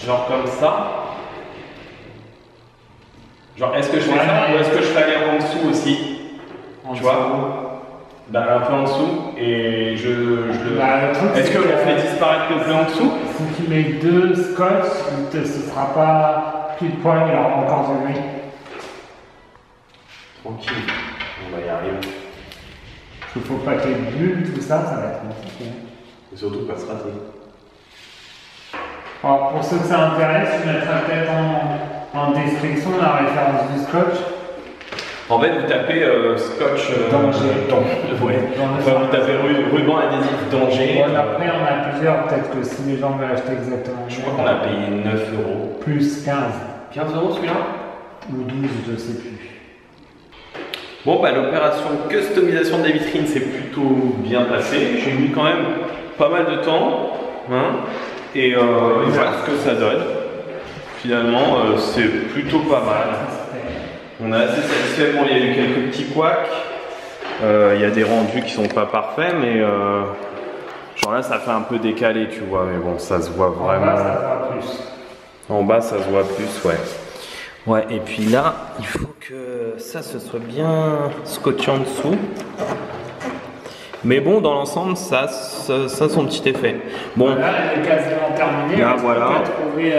Genre comme ça. Genre, est-ce que je fais ça ou est-ce que je fais aller en dessous aussi? Tu vois? Bah, un peu en dessous et je le. Est-ce qu'on fait disparaître le bleu en dessous? Si tu mets 2 scotch, ce ne sera pas pile poil, il y aura encore de gris. Tranquille, on va y arriver. Il faut pas qu'il y ait de bulles, tout ça, ça va être compliqué. Et surtout pas se rater. Alors, pour ceux que ça intéresse, je mettrai peut-être en description la référence du scotch. En fait, vous tapez scotch danger. Ouais. Enfin, vous tapez ruban adhésif danger. Bon, après, on a plusieurs. Peut-être que si les gens veulent acheter exactement. Je crois qu'on a payé 9 €. Plus 15. 15 € celui-là? Ou 12, je sais plus. Bon, bah, l'opération customisation des vitrines s'est plutôt bien passée. J'ai mis quand même pas mal de temps. Hein, et voilà ce que ça donne. Finalement, c'est plutôt pas mal. On est assez satisfait. Bon, il y a eu quelques petits couacs. Il y a des rendus qui sont pas parfaits, mais genre là, ça fait un peu décalé, tu vois. Mais bon, ça se voit vraiment. En bas, ça se voit plus. En bas, ça se voit plus, ouais. Ouais, et puis là, il faut que ça se soit bien scotché en dessous. Mais bon, dans l'ensemble, ça a son petit effet. Bon, là, elle est quasiment terminée. Là, voilà. On peut trouver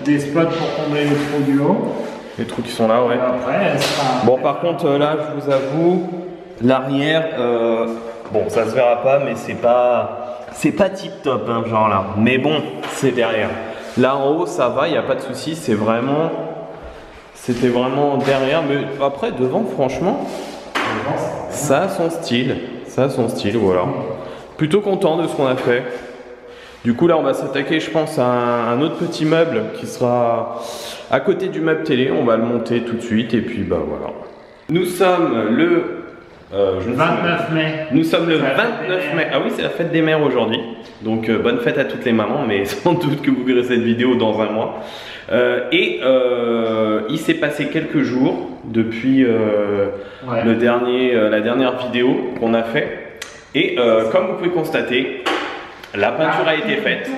des spots pour combler les trous du haut. Les trous qui sont là, ouais. Et après, elle sera... Bon, par contre, là, je vous avoue, l'arrière, bon, ça se verra pas, mais c'est pas tip top, hein, genre là. Mais bon, c'est derrière. Là, en haut, ça va, il n'y a pas de souci. C'était vraiment derrière. Mais après, devant, franchement, ça a son style. Ça a son style, voilà. Plutôt content de ce qu'on a fait. Du coup, là, on va s'attaquer, je pense, à un autre petit meuble qui sera à côté du meuble télé. On va le monter tout de suite et puis, bah voilà. Nous sommes le 29 mai. Nous sommes le 29 mai. Ah oui, c'est la fête des mères aujourd'hui. Donc, bonne fête à toutes les mamans, mais sans doute que vous verrez cette vidéo dans un mois. Il s'est passé quelques jours depuis la dernière vidéo qu'on a fait. Et comme vous pouvez constater, la peinture a été faite.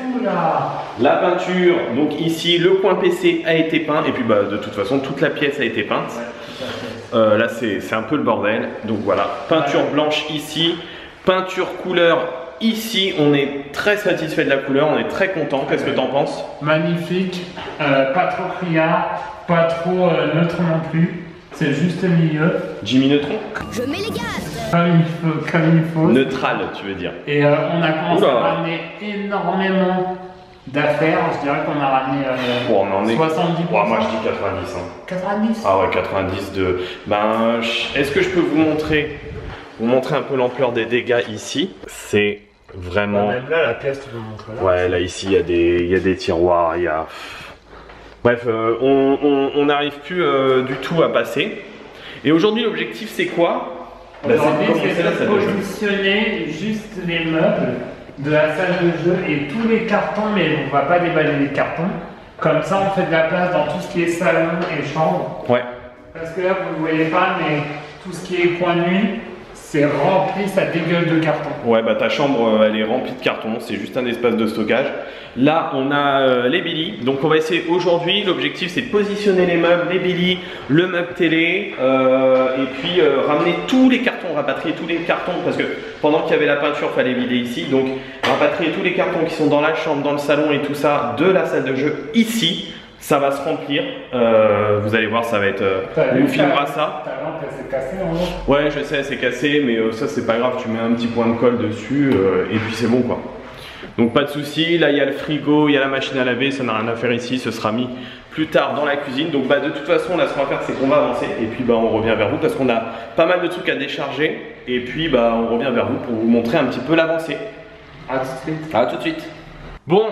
La peinture, donc ici, le coin PC a été peint. Et puis bah, de toute façon, toute la pièce a été peinte. Là, c'est un peu le bordel. Donc voilà, peinture blanche ici, peinture couleur ici. On est très satisfait de la couleur, on est très content. Qu'est-ce que tu en penses? Magnifique, pas trop criard, pas trop neutre non plus. C'est juste le milieu. Jimmy Neutron? Je mets les gaz. Comme il faut. Neutral, tu veux dire. Et on a commencé à ramener énormément d'affaires. Je dirais qu'on a ramené on en est... 70%. Moi je dis 90. Hein. 90? Ah ouais, 90 de... Ben, est-ce que je peux vous montrer un peu l'ampleur des dégâts ici? C'est vraiment... Même là, la pièce, tu peux montrer là. Ouais, là ici, il y a des tiroirs, il y a... Bref, on n'arrive plus du tout à passer. Et aujourd'hui, l'objectif, c'est quoi? Aujourd'hui, c'est de positionner juste les meubles de la salle de jeu et tous les cartons, mais on ne va pas déballer les cartons. Comme ça, on fait de la place dans tout ce qui est salon et chambre. Ouais. Parce que là, vous ne voyez pas, mais tout ce qui est coin de nuit, c'est rempli, ça dégueule de cartons. Ouais, bah ta chambre, elle est remplie de cartons, c'est juste un espace de stockage. Là, on a les Billy. Donc, on va essayer aujourd'hui. L'objectif, c'est de positionner les meubles, les Billy, le meuble télé, et puis ramener tous les cartons, rapatrier tous les cartons, parce que pendant qu'il y avait la peinture, il fallait vider ici. Donc, rapatrier tous les cartons qui sont dans la chambre, dans le salon et tout ça, de la salle de jeu ici. Ça va se remplir. Vous allez voir, ça va être. On vous filmera ça. Ta lampe, elle s'est cassée en haut. Ouais, je sais, c'est cassé, mais ça, c'est pas grave. Tu mets un petit point de colle dessus, et puis c'est bon, quoi. Donc pas de souci, là il y a le frigo, il y a la machine à laver, ça n'a rien à faire ici, ce sera mis plus tard dans la cuisine. Donc bah de toute façon là ce qu'on va faire c'est qu'on va avancer et puis bah on revient vers vous parce qu'on a pas mal de trucs à décharger et puis bah on revient vers vous pour vous montrer un petit peu l'avancée. A tout de suite. A tout de suite. Bon,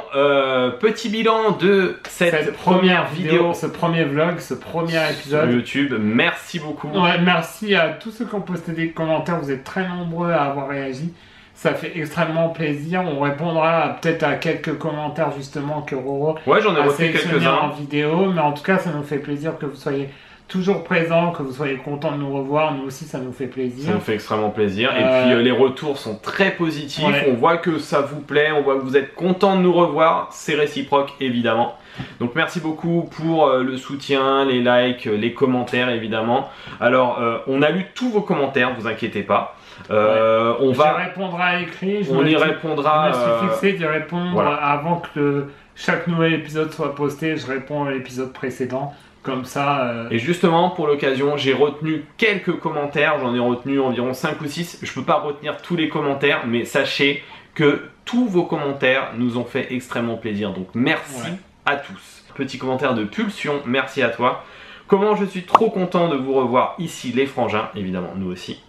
petit bilan de cette première vidéo, ce premier vlog, ce premier épisode sur YouTube. Merci beaucoup. Ouais, merci à tous ceux qui ont posté des commentaires, vous êtes très nombreux à avoir réagi. Ça fait extrêmement plaisir. On répondra peut-être à quelques commentaires justement que Roro j'en ai a refait sélectionné quelques-uns en vidéo. Mais en tout cas, ça nous fait plaisir que vous soyez toujours présent, que vous soyez content de nous revoir, nous aussi ça nous fait plaisir. Ça nous fait extrêmement plaisir. Et puis les retours sont très positifs, on voit que ça vous plaît, on voit que vous êtes content de nous revoir, c'est réciproque évidemment. Donc merci beaucoup pour le soutien, les likes, les commentaires évidemment. Alors on a lu tous vos commentaires, vous inquiétez pas. On va répondre à l'écrit, on y répondra. Je me suis fixé d'y répondre avant que chaque nouvel épisode soit posté, je réponds à l'épisode précédent. Comme ça. Et justement, pour l'occasion, j'ai retenu quelques commentaires. J'en ai retenu environ 5 ou 6. Je peux pas retenir tous les commentaires, mais sachez que tous vos commentaires nous ont fait extrêmement plaisir. Donc merci à tous. Petit commentaire de Pulsion, merci à toi. Comment je suis trop content de vous revoir ici, les frangins. Évidemment, nous aussi.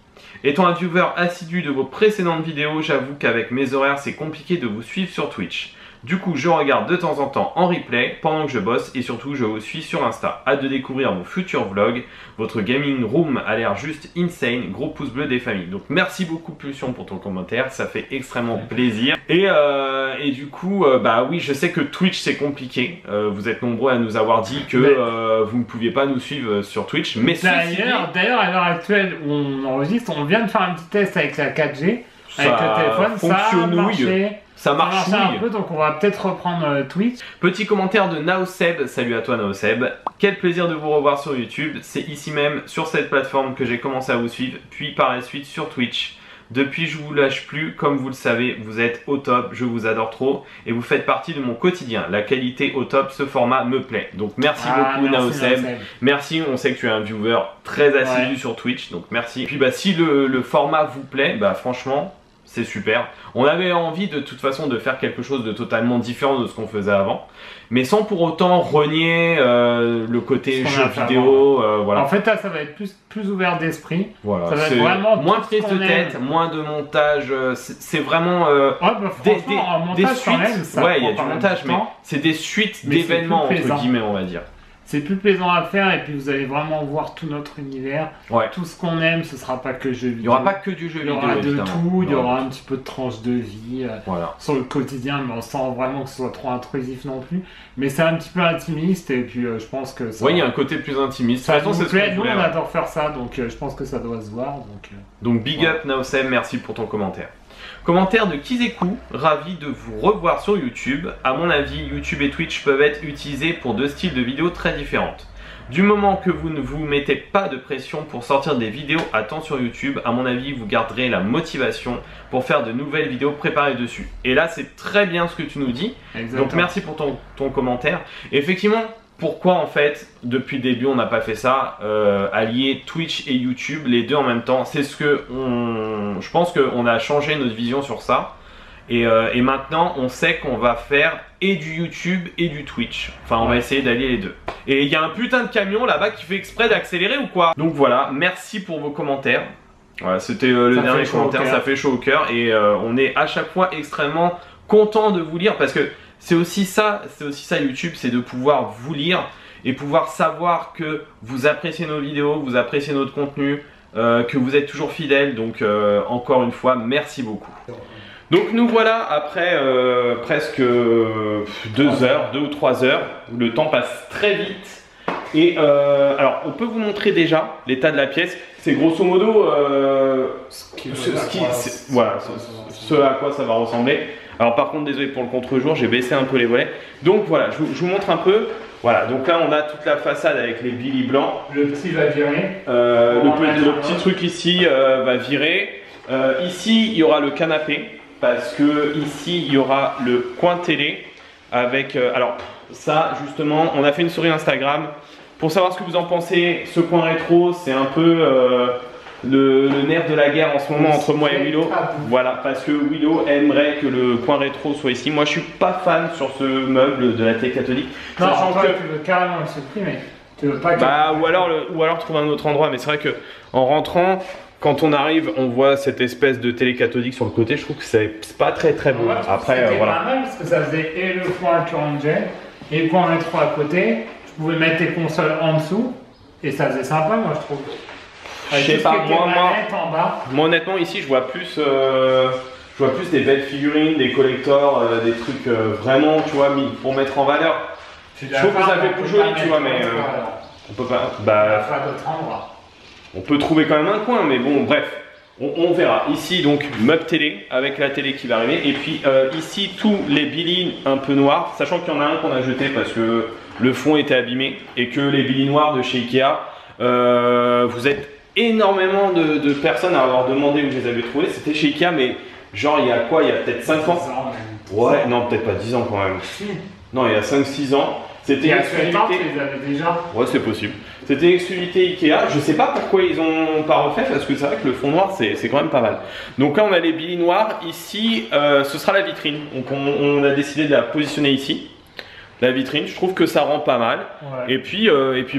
Étant un viewer assidu de vos précédentes vidéos, j'avoue qu'avec mes horaires, c'est compliqué de vous suivre sur Twitch. Du coup, je regarde de temps en temps en replay pendant que je bosse et surtout, je vous suis sur Insta. Hâte de découvrir vos futurs vlogs. Votre gaming room a l'air juste insane. Gros pouce bleu des familles. Donc, merci beaucoup Pulsion pour ton commentaire. Ça fait extrêmement plaisir. Et du coup, bah oui, je sais que Twitch c'est compliqué. Vous êtes nombreux à nous avoir dit que vous ne pouviez pas nous suivre sur Twitch. Mais d'ailleurs, à l'heure actuelle où on enregistre, on vient de faire un petit test avec la 4G. Avec le téléphone, ça a marché. Ça marche un peu, donc on va peut-être reprendre Twitch. Petit commentaire de Naoseb, salut à toi Naoseb. Quel plaisir de vous revoir sur YouTube. C'est ici même, sur cette plateforme, que j'ai commencé à vous suivre, puis par la suite sur Twitch. Depuis, je vous lâche plus, comme vous le savez, vous êtes au top, je vous adore trop et vous faites partie de mon quotidien. La qualité au top, ce format me plaît. Donc merci beaucoup Naoseb. Merci, on sait que tu es un viewer très assidu sur Twitch, donc merci. Et puis bah si le format vous plaît, bah franchement, c'est super. On avait envie de toute façon de faire quelque chose de totalement différent de ce qu'on faisait avant, mais sans pour autant renier le côté jeu vidéo. Voilà. En fait là ça va être plus ouvert d'esprit. Voilà. Ça va être vraiment moins prise de tête, moins de montage. C'est vraiment des suites. Ouais, il y a du montage, mais c'est des suites d'événements entre guillemets, on va dire. C'est plus plaisant à faire et puis vous allez vraiment voir tout notre univers, tout ce qu'on aime, ce sera pas que jeu vidéo. Il n'y aura pas que du jeu vidéo, il y aura de tout, il y aura un petit peu de tranche de vie sur le quotidien, mais sans vraiment que ce soit trop intrusif non plus. Mais c'est un petit peu intimiste et puis je pense que ça... Oui, il y a un côté plus intimiste. De toute façon, nous on adore faire ça, donc je pense que ça doit se voir. Donc big up Naosem, merci pour ton commentaire. Commentaire de Kizeku, ravi de vous revoir sur YouTube. À mon avis, YouTube et Twitch peuvent être utilisés pour deux styles de vidéos très différentes. Du moment que vous ne vous mettez pas de pression pour sortir des vidéos à temps sur YouTube, à mon avis, vous garderez la motivation pour faire de nouvelles vidéos préparées dessus. Et là, c'est très bien ce que tu nous dis. Exactement. Donc merci pour ton commentaire. Et effectivement, pourquoi en fait, depuis le début, on n'a pas fait ça, allier Twitch et YouTube, les deux en même temps. C'est ce que je pense qu'on a changé notre vision sur ça. Et maintenant, on sait qu'on va faire et du YouTube et du Twitch. Enfin, on va essayer d'allier les deux. Et il y a un putain de camion là-bas qui fait exprès d'accélérer ou quoi? Donc voilà, merci pour vos commentaires. Voilà, c'était le dernier commentaire, ça fait chaud au cœur. Et on est à chaque fois extrêmement content de vous lire parce que c'est aussi ça YouTube, c'est de pouvoir vous lire et pouvoir savoir que vous appréciez nos vidéos, vous appréciez notre contenu, que vous êtes toujours fidèles. Donc encore une fois, merci beaucoup. Donc nous voilà après presque 2 heures, 2 ou 3 heures, où le temps passe très vite. Et alors on peut vous montrer déjà l'état de la pièce. C'est grosso modo ce à quoi ça va ressembler. Alors par contre, désolé pour le contre-jour, j'ai baissé un peu les volets. Donc voilà, je vous montre un peu. Voilà, donc là on a toute la façade avec les Billy blancs. Le petit va virer. Le petit truc ici va virer. Ici, il y aura le canapé. Parce que ici, il y aura le coin télé. Avec, alors ça justement, on a fait une story Instagram. Pour savoir ce que vous en pensez, ce coin rétro, c'est un peu le nerf de la guerre en ce moment entre moi et Willow. Voilà, parce que Willow aimerait que le coin rétro soit ici. Moi, je suis pas fan sur ce meuble de la télé catholique. Non, sachant que tu veux carrément le supprimer. Tu veux pas que... ou alors trouver un autre endroit. Mais c'est vrai que en rentrant, quand on arrive, on voit cette espèce de télé cathodique sur le côté. Je trouve que c'est pas très beau. Après, voilà. Pas mal parce que ça faisait et le coin Ranger et le coin rétro à côté. Tu pouvais mettre tes consoles en dessous et ça faisait sympa, moi je trouve. Je sais pas, moi honnêtement ici je vois plus des belles figurines, des collectors, des trucs vraiment tu vois mis pour mettre en valeur. Je trouve que ça fait plus joli tu vois mais On peut pas. Bah, on peut trouver quand même un coin, mais bon, bref, on verra. Ici, donc, meuble télé avec la télé qui va arriver. Et puis ici, tous les Billy un peu noirs, sachant qu'il y en a un qu'on a jeté parce que le fond était abîmé et que les Billy noirs de chez Ikea, vous êtes énormément de personnes à avoir demandé où je les avais trouvés. C'était chez Ikea, mais genre, il y a quoi? Il y a peut-être 5 ans. Ouais, non, peut-être pas 10 ans quand même. Non, il y a 5-6 ans. C'était exclusivité. Ouais, c'est possible. C'était exclusivité Ikea. Je sais pas pourquoi ils ont pas refait parce que c'est vrai que le fond noir c'est quand même pas mal. Donc là on a les Billy noirs. Ici ce sera la vitrine. Donc on a décidé de la positionner ici. La vitrine, je trouve que ça rend pas mal. Ouais. Et puis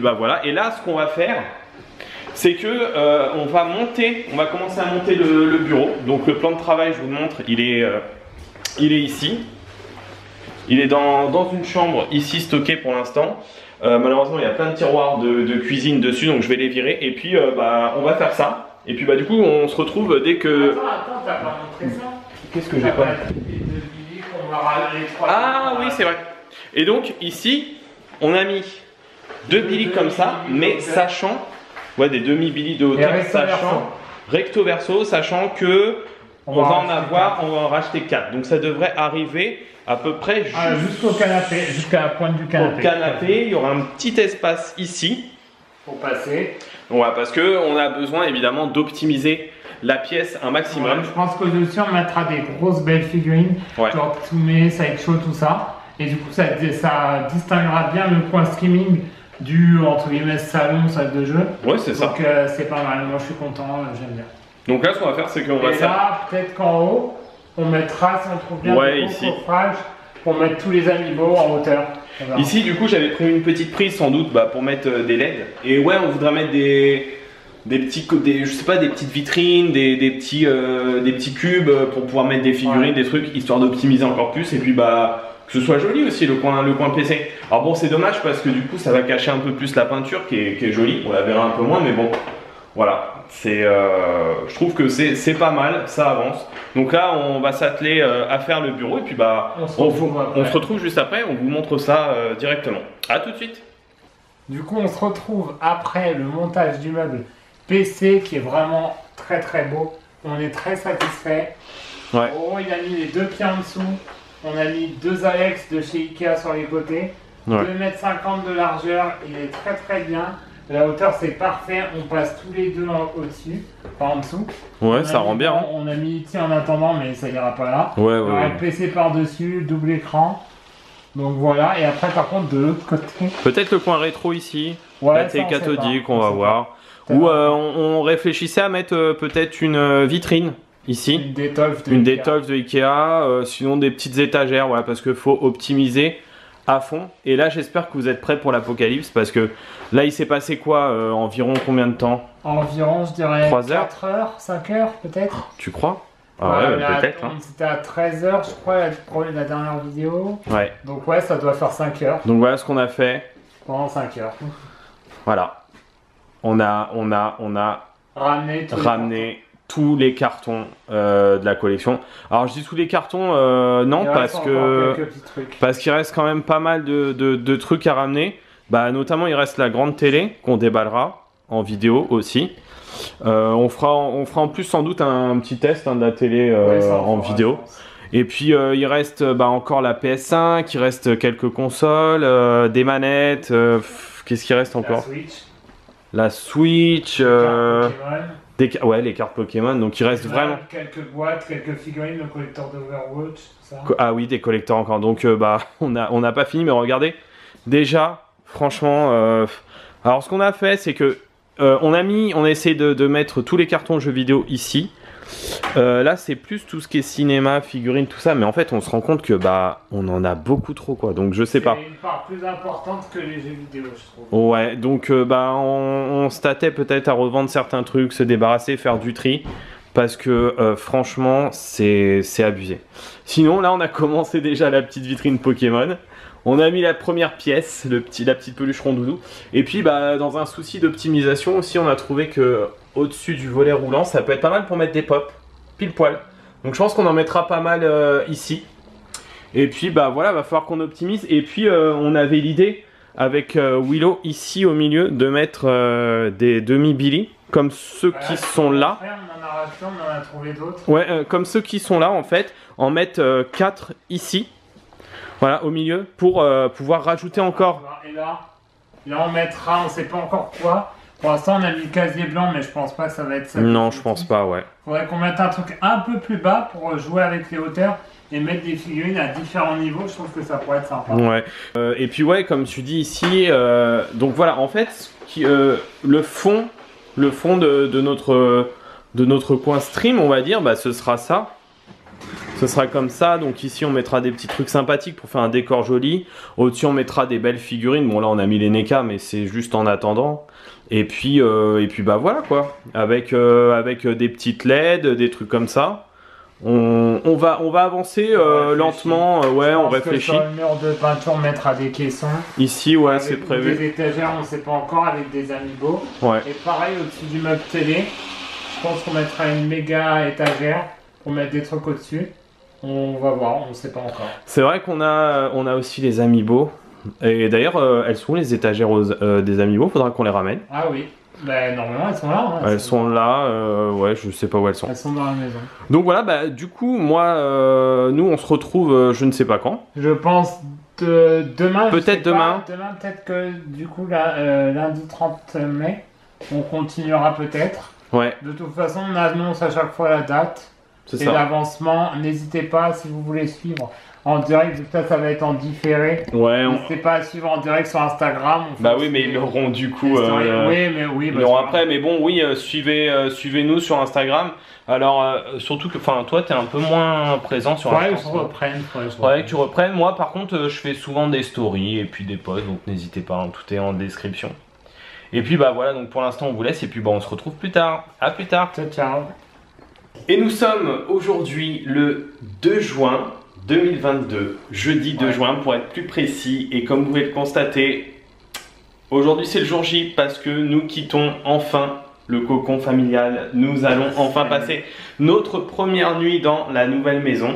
bah voilà. Et là ce qu'on va faire, c'est que on va commencer à monter le bureau. Donc le plan de travail, je vous le montre, il est ici. Il est dans une chambre ici stocké pour l'instant. Malheureusement, il y a plein de tiroirs de cuisine dessus, donc je vais les virer. Et puis, bah, on va faire ça. Et puis, bah, du coup, on se retrouve dès que. Attends, t'as pas montré ça? Qu'est-ce que j'ai pas? Ah oui, c'est vrai. Et donc, ici, on a mis 2 Billy comme ça, mais sachant. Ouais, des demi-Billy de hauteur, sachant. Recto verso, sachant que. On va en racheter 4. Donc, ça devrait arriver à peu près jusqu'au canapé, jusqu'à la pointe du canapé. Au canapé, il y aura un petit espace ici pour passer. Ouais, parce que on a besoin évidemment d'optimiser la pièce un maximum. Ouais, je pense qu'au-dessus on mettra des grosses belles figurines, genre Tsume, Sideshow, tout ça. Et du coup ça distinguera bien le coin streaming du entre guillemets salon, salle de jeu. Ouais, c'est ça. Donc c'est pas mal. Moi je suis content, j'aime bien. Donc là, ce qu'on va faire, c'est qu'on va. Et là, peut-être qu'en haut, on mettra, si on trouve bien, ici, pour mettre tous les amiibo en hauteur. Ici, du coup, j'avais pris une petite prise sans doute pour mettre des LED. Et ouais, on voudrait mettre des petits, je sais pas, des petites vitrines, des petits cubes pour pouvoir mettre des figurines, des trucs, histoire d'optimiser encore plus. Et puis bah que ce soit joli aussi le coin PC. Alors bon, c'est dommage parce que du coup, ça va cacher un peu plus la peinture qui est jolie. On la verra un peu moins, mais bon, voilà. Je trouve que c'est pas mal, ça avance. Donc là, on va s'atteler à faire le bureau et puis bah on se retrouve juste après. On vous montre ça directement. À tout de suite. Du coup, on se retrouve après le montage du meuble PC qui est vraiment très très beau. On est très satisfait. Ouais. Oh, il a mis les 2 pieds en dessous. On a mis 2 Alex de chez Ikea sur les côtés. Ouais. 2,50 m de largeur. Il est très très bien. La hauteur c'est parfait, on passe tous les deux au-dessus, enfin en dessous. Ouais, ça rend bien. On a mis ici en attendant, mais ça ira pas là. Ouais, on a le PC par-dessus, double écran. Donc voilà, et après par contre de l'autre côté. Peut-être le coin rétro ici, la télé cathodique, on va voir. Ou on réfléchissait à mettre peut-être une vitrine ici. Une d'étoffe de Ikea, sinon des petites étagères, voilà, parce qu'il faut optimiser à fond. Et là j'espère que vous êtes prêts pour l'apocalypse parce que là il s'est passé quoi environ combien de temps? Environ je dirais 3 heures 4 heures, 5 heures peut-être. Tu crois? Ah ouais, peut-être. C'était à 13 heures je crois la dernière vidéo. Ouais. Donc ouais, ça doit faire 5 heures. Donc voilà ce qu'on a fait. Pendant 5 heures. Voilà. On a ramené tous les cartons de la collection. Alors je dis tous les cartons, non, parce qu'il reste quand même pas mal de trucs à ramener. Bah, notamment il reste la grande télé qu'on déballera en vidéo aussi. On fera en plus sans doute un petit test de la télé en vidéo. Et puis il reste encore la PS5, il reste quelques consoles, des manettes, qu'est-ce qu'il reste encore? La Switch, les cartes Pokémon, donc il reste vraiment quelques boîtes, quelques figurines, le collecteur d'Overwatch, tout ça. Ah oui, des collecteurs encore. Donc on n'a pas fini, mais regardez, déjà, franchement, alors ce qu'on a fait, c'est que on a essayé de mettre tous les cartons jeux vidéo ici. Là c'est plus tout ce qui est cinéma, figurines, tout ça, mais en fait on se rend compte que on en a beaucoup trop quoi, donc je sais pas. C'est une part plus importante que les jeux vidéo je trouve. Ouais, donc on se tâtait peut-être à revendre certains trucs, se débarrasser, faire du tri, parce que franchement c'est abusé. Sinon là on a commencé déjà la petite vitrine Pokémon. On a mis la première pièce, la petite peluche rondoudou. Et puis dans un souci d'optimisation aussi, on a trouvé que au-dessus du volet roulant, ça peut être pas mal pour mettre des pops, pile poil. Donc je pense qu'on en mettra pas mal ici. Et puis voilà, va falloir qu'on optimise. Et puis on avait l'idée avec Willow ici au milieu de mettre des demi-Billy comme ceux qui sont là. On en a racheté, on en a trouvé d'autres. Ouais, comme ceux qui sont là en fait, en mettre 4 ici, voilà, au milieu, pour pouvoir rajouter encore. Et là on mettra, on sait pas encore quoi. Pour l'instant on a mis le casier blanc, mais je pense pas que ça va être ça. Non, je pense pas, ouais. Faudrait qu'on mette un truc un peu plus bas pour jouer avec les hauteurs et mettre des figurines à différents niveaux. Je trouve que ça pourrait être sympa. Ouais. Et puis ouais, comme tu dis ici, donc voilà, en fait, le fond de notre coin stream, on va dire, bah, ce sera ça. Ce sera comme ça. Donc ici, on mettra des petits trucs sympathiques pour faire un décor joli. Au-dessus, on mettra des belles figurines. Bon, là, on a mis les NECA, mais c'est juste en attendant. Et puis bah voilà quoi. Avec des petites LED, des trucs comme ça. On va avancer lentement. Ouais, on réfléchit. Sur le mur de peinture, on mettra des caissons. Ici, ouais, c'est prévu. Des étagères, on ne sait pas encore, avec des amiibo. Ouais. Et pareil, au-dessus du meuble télé, je pense qu'on mettra une méga étagère pour mettre des trucs au-dessus. On va voir, on ne sait pas encore. C'est vrai qu'on a aussi les amiibo. Et d'ailleurs, elles sont où les étagères des amiibo? Faudra qu'on les ramène. Ah oui. Ben, normalement, elles sont là. Hein, elles sont là, ouais, je sais pas où elles sont. Elles sont dans la maison. Donc voilà, bah, du coup, moi, nous, on se retrouve, je ne sais pas quand. Je pense demain. Peut-être demain. Demain, peut-être que du coup, lundi 30 mai, on continuera peut-être. Ouais. De toute façon, on annonce à chaque fois la date et l'avancement. N'hésitez pas, si vous voulez suivre en direct, ça va être en différé. Ouais. N'hésitez pas à suivre en direct sur Instagram. Bah oui, mais ils l'auront du coup. Oui, ils l'auront après, mais bon, oui, suivez-nous sur Instagram. Alors, surtout que, enfin, toi, t'es un peu moins présent sur Instagram. Faudrait que tu reprennes. Moi, par contre, je fais souvent des stories et puis des posts, donc n'hésitez pas, hein, tout est en description. Et puis, bah voilà, donc pour l'instant, on vous laisse et puis, bah, on se retrouve plus tard. À plus tard. Ciao, ciao. Et nous sommes aujourd'hui le 2 juin 2022, jeudi 2 juin pour être plus précis, et comme vous pouvez le constater, aujourd'hui c'est le jour J parce que nous quittons enfin le cocon familial. Nous allons enfin passer notre première nuit dans la nouvelle maison.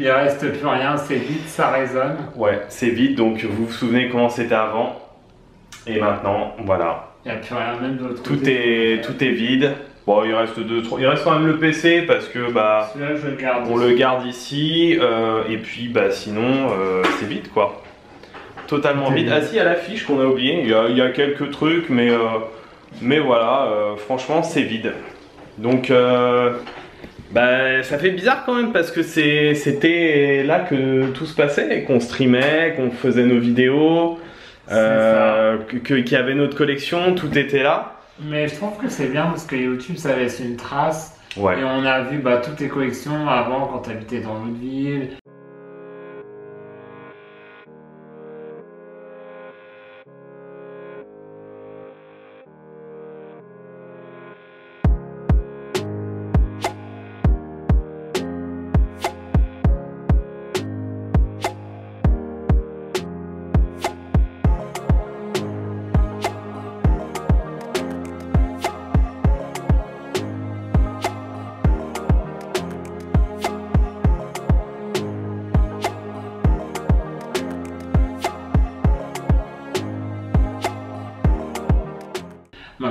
Il reste plus rien, c'est vide, ça résonne. Ouais, c'est vide, donc vous vous souvenez comment c'était avant. Et maintenant, voilà. Il n'y a plus rien, même de l'autre côté. Tout est vide. Bon, il reste il reste quand même le PC parce que bah on le garde ici et puis bah sinon c'est vide quoi. Totalement vide. Ah si, il y a l'affiche qu'on a oublié. Il y a quelques trucs, mais voilà, franchement c'est vide. Donc bah ça fait bizarre quand même parce que c'était là que tout se passait, qu'on streamait, qu'on faisait nos vidéos, qu'il y avait notre collection, tout était là. Mais je trouve que c'est bien parce que YouTube ça laisse une trace. Ouais. Et on a vu toutes tes collections avant quand tu habitais dans notre ville.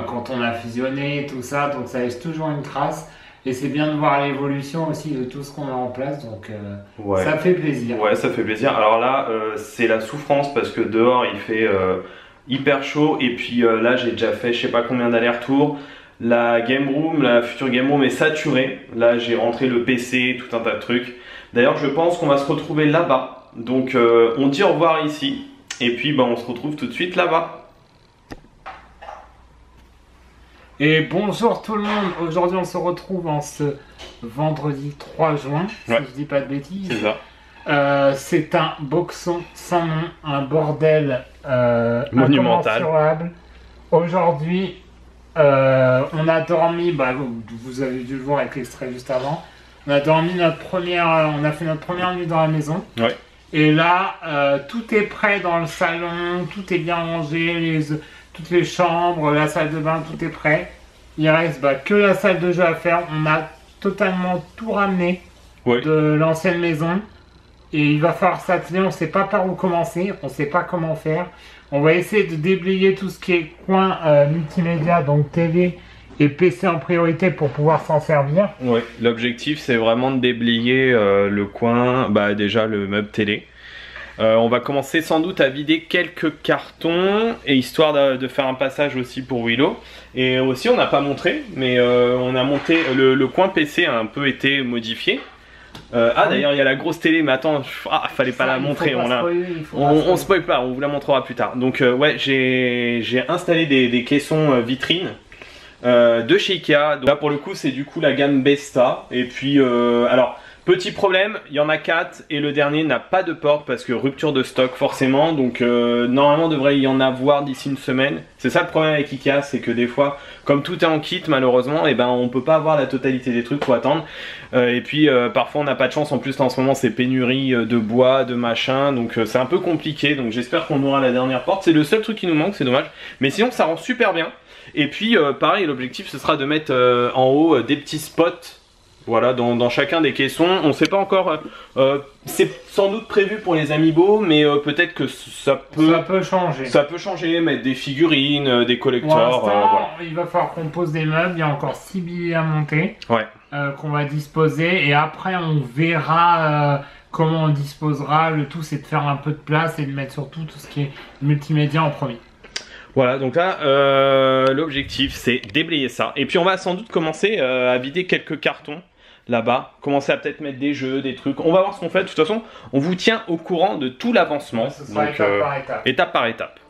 Quand on a fusionné et tout ça, donc ça laisse toujours une trace. Et c'est bien de voir l'évolution aussi de tout ce qu'on a en place, donc ça fait plaisir. Ouais, ça fait plaisir. Alors là, c'est la souffrance parce que dehors il fait hyper chaud. Et puis là, j'ai déjà fait je sais pas combien d'allers-retours. La game room, la future game room est saturée. Là, j'ai rentré le PC, tout un tas de trucs. D'ailleurs, je pense qu'on va se retrouver là-bas. Donc, on dit au revoir ici. Et puis, bah, on se retrouve tout de suite là-bas. Et bonjour tout le monde, aujourd'hui on se retrouve en ce vendredi 3 juin, si je dis pas de bêtises. C'est ça. C'est un boxon sans nom, un bordel monumental. Aujourd'hui, on a dormi, vous avez dû le voir avec l'extrait juste avant, on a dormi on a fait notre première nuit dans la maison. Ouais. Et là, tout est prêt dans le salon, tout est bien rangé, toutes les chambres, la salle de bain, tout est prêt. Il reste que la salle de jeu à faire. On a totalement tout ramené de l'ancienne maison. Et il va falloir s'atteler, on ne sait pas par où commencer, on ne sait pas comment faire. On va essayer de déblayer tout ce qui est coin multimédia, donc télé et PC en priorité pour pouvoir s'en servir. Oui, l'objectif c'est vraiment de déblayer le coin, déjà le meuble télé. On va commencer sans doute à vider quelques cartons, et histoire de faire un passage aussi pour Willow. Et aussi on n'a pas montré, mais on a monté, le coin PC a un peu été modifié. D'ailleurs il y a la grosse télé, mais attends, fallait pas la montrer, on spoil pas, on vous la montrera plus tard. Donc ouais, j'ai installé des caissons vitrines de chez Ikea. Donc là pour le coup c'est du coup la gamme Besta. Et puis alors petit problème, il y en a 4 et le dernier n'a pas de porte parce que rupture de stock forcément. Donc normalement devrait y en avoir d'ici une semaine. C'est ça le problème avec Ikea, c'est que des fois comme tout est en kit malheureusement, et ben on peut pas avoir la totalité des trucs, faut attendre. Et puis parfois on n'a pas de chance, en plus en ce moment c'est pénurie de bois, de machin, donc c'est un peu compliqué. Donc j'espère qu'on aura la dernière porte, c'est le seul truc qui nous manque, c'est dommage. Mais sinon ça rend super bien. Et puis pareil, l'objectif ce sera de mettre en haut des petits spots. Voilà, dans chacun des caissons. On ne sait pas encore, c'est sans doute prévu pour les amiibo, mais peut-être que ça peut changer. Ça peut changer, mettre des figurines, des collectors. Voilà. Il va falloir qu'on pose des meubles, il y a encore 6 billets à monter, ouais. Qu'on va disposer, et après on verra comment on disposera. Le tout c'est de faire un peu de place et de mettre surtout tout ce qui est multimédia en premier. Voilà, donc là, l'objectif c'est déblayer ça. Et puis on va sans doute commencer à vider quelques cartons là-bas. Commencer à peut-être mettre des jeux, des trucs. On va voir ce qu'on fait. De toute façon, on vous tient au courant de tout l'avancement. Ce sera étape par étape. Étape par étape.